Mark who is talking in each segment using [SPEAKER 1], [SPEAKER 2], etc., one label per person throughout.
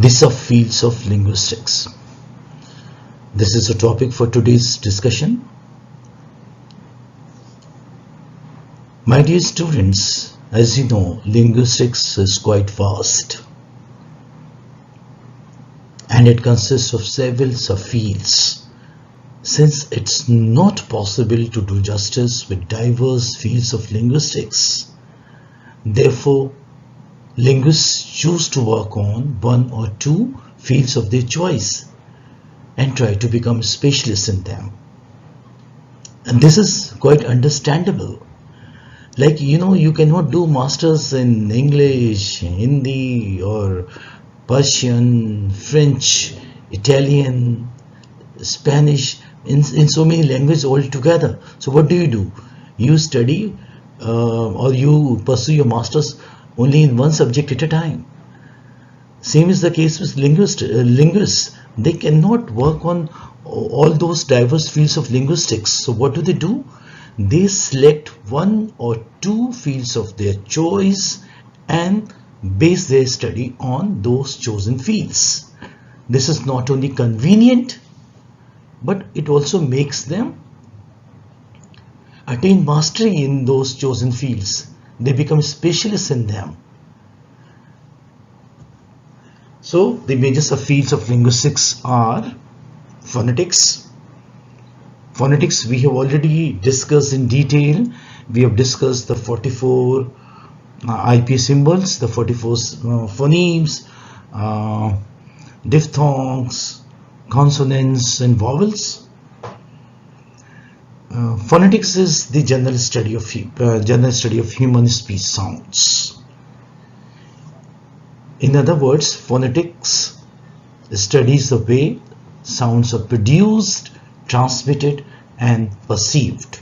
[SPEAKER 1] These are fields of linguistics. This is the topic for today's discussion. My dear students, as you know, linguistics is quite vast and it consists of several subfields. Since it's not possible to do justice with diverse fields of linguistics, therefore linguists choose to work on one or two fields of their choice and try to become specialists in them. And this is quite understandable. Like, you cannot do masters in English, Hindi or Persian, French, Italian, Spanish, in so many languages all together. So what do? You study or you pursue your masters only in one subject at a time. Same is the case with linguists. They cannot work on all those diverse fields of linguistics. So what do? They select one or two fields of their choice and base their study on those chosen fields. This is not only convenient, but it also makes them attain mastery in those chosen fields. They become specialists in them. So the major subfields of linguistics are phonetics. Phonetics we have already discussed in detail. We have discussed the 44 IP symbols, the 44 phonemes, diphthongs, consonants and vowels. Phonetics is the general study of human speech sounds. In other words, phonetics studies the way sounds are produced, transmitted and perceived.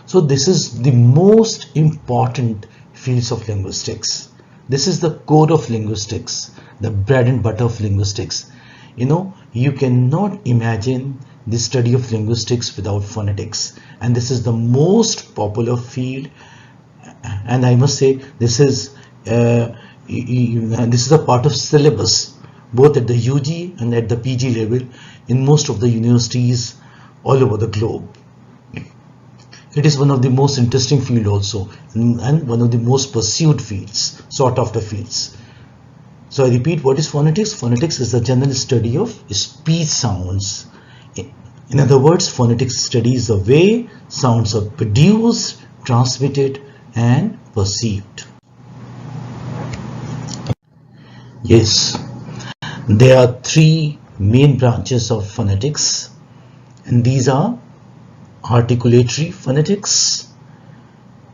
[SPEAKER 1] So this is the most important fields of linguistics. This is the core of linguistics, the bread and butter of linguistics. You cannot imagine the study of linguistics without phonetics, and this is the most popular field, and I must say this is a part of syllabus both at the UG and at the PG level in most of the universities all over the globe. It is one of the most interesting fields also, and one of the most pursued fields, sought after fields. So I repeat, what is phonetics? Phonetics is the general study of speech sounds. In other words, phonetics studies the way sounds are produced, transmitted and perceived. Yes, there are three main branches of phonetics, and these are articulatory phonetics,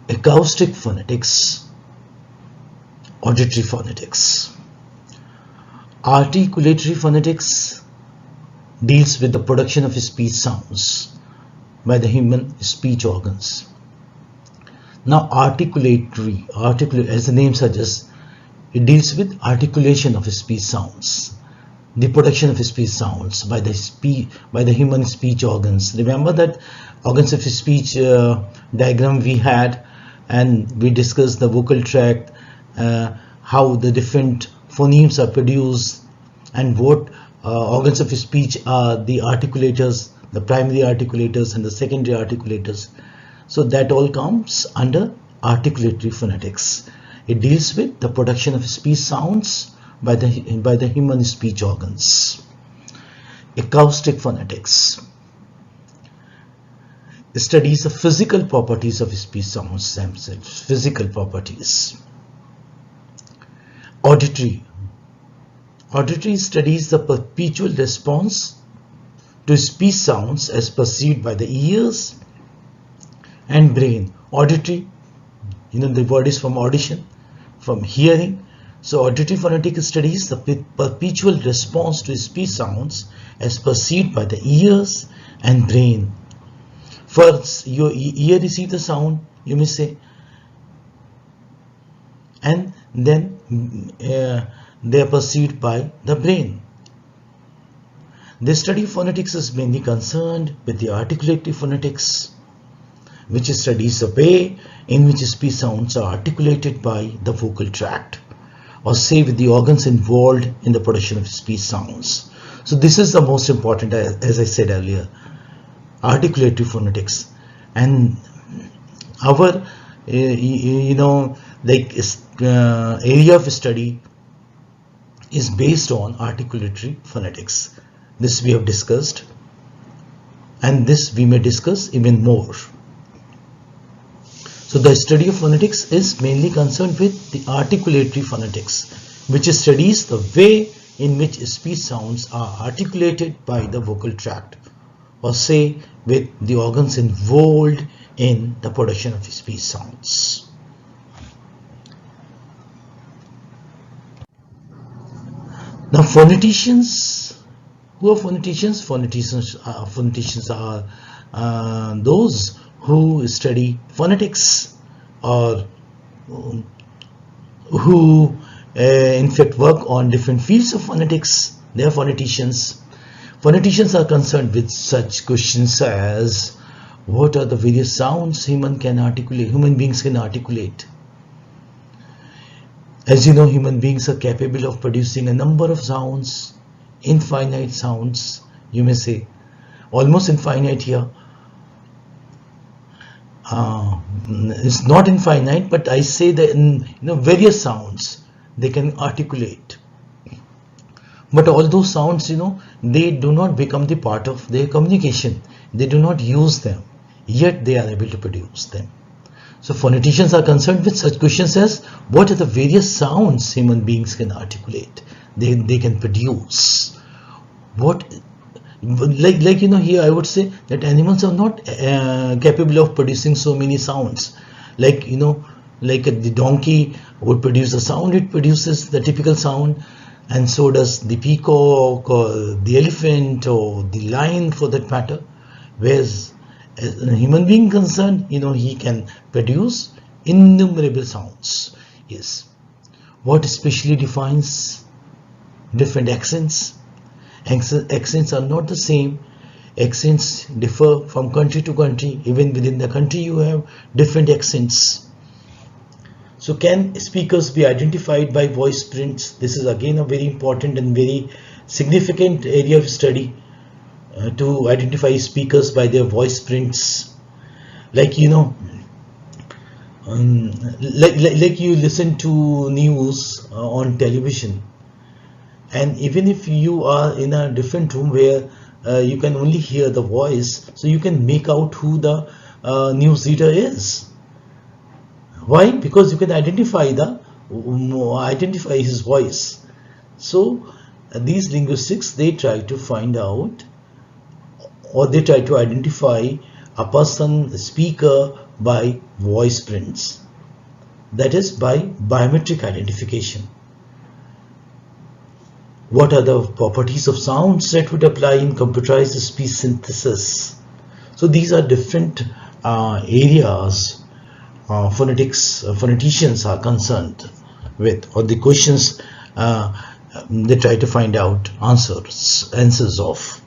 [SPEAKER 1] acoustic phonetics, auditory phonetics. Articulatory phonetics deals with the production of speech sounds by the human speech organs. Now articulatory, as the name suggests, it deals with articulation of speech sounds, the production of speech sounds by the human speech organs. Remember that organs of speech diagram we had, and we discussed the vocal tract, how the different phonemes are produced, and what organs of speech are the articulators, the primary articulators and the secondary articulators. So that all comes under articulatory phonetics. It deals with the production of speech sounds by the human speech organs. Acoustic phonetics studies the physical properties of speech sounds themselves, physical properties. Auditory studies the perpetual response to speech sounds as perceived by the ears and brain. Auditory, the word is from audition, from hearing. So auditory phonetics studies the perpetual response to speech sounds as perceived by the ears and brain. First, your ear receives the sound, you may say, and then they are perceived by the brain. The study of phonetics is mainly concerned with the articulatory phonetics, which studies the way in which speech sounds are articulated by the vocal tract. or say with the organs involved in the production of speech sounds. So this is the most important, as I said earlier, articulatory phonetics. And our area of study is based on articulatory phonetics. This we have discussed, and this we may discuss even more. So the study of phonetics is mainly concerned with the articulatory phonetics, which studies the way in which speech sounds are articulated by the vocal tract, or say with the organs involved in the production of speech sounds. Now, phoneticians. Who are phoneticians? Phoneticians are those who study phonetics, or who in fact work on different fields of phonetics. They are phoneticians. Phoneticians are concerned with such questions as what are the various sounds human beings can articulate. As you know, human beings are capable of producing a number of sounds, infinite sounds, you may say, almost infinite here. It's not infinite, but I say that various sounds they can articulate. But all those sounds, they do not become the part of their communication. They do not use them, yet they are able to produce them. So phoneticians are concerned with such questions as what are the various sounds human beings can articulate, they can produce. Here I would say that animals are not capable of producing so many sounds. Like the donkey would produce a sound, it produces the typical sound, and so does the peacock or the elephant or the lion for that matter. Whereas as a human being concerned, he can produce innumerable sounds. Yes. What especially defines different accents? Accents are not the same. Accents differ from country to country. Even within the country you have different accents. So can speakers be identified by voice prints? This is again a very important and very significant area of study, to identify speakers by their voice prints. Like you listen to news on television, and even if you are in a different room where you can only hear the voice, so you can make out who the news reader is. Why? Because you can identify his voice. So these linguistics, they try to find out, or they try to identify a person, a speaker, by voice prints. That is by biometric identification. What are the properties of sounds that would apply in computerized speech synthesis? So these are different areas phoneticians are concerned with, or the questions they try to find out answers of.